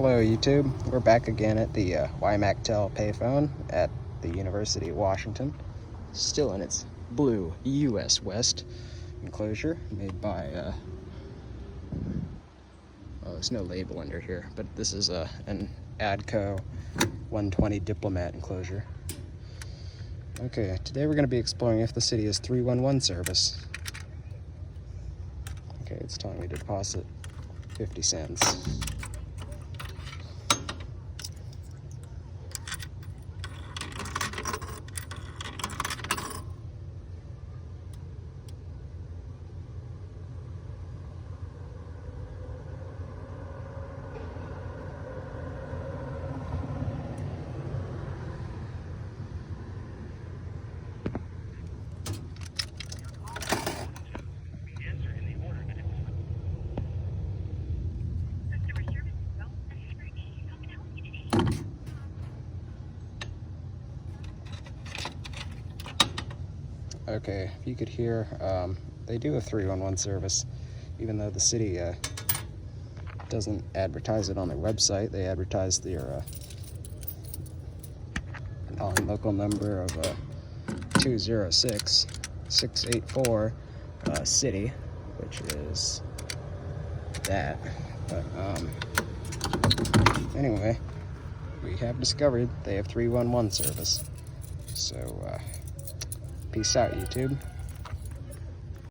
Hello YouTube, we're back again at the WiMACtel payphone at the University of Washington. Still in its blue US West enclosure made by, well, there's no label under here, but this is an ADCO 120 Diplomat enclosure. Okay, today we're going to be exploring if the city has 311 service. Okay, it's telling me to deposit 50 cents. Okay, if you could hear, they do a 311 service, even though the city doesn't advertise it on their website. They advertise their non-local number of 206-684 city, which is that. But anyway, we have discovered they have 311 service. So peace out, YouTube.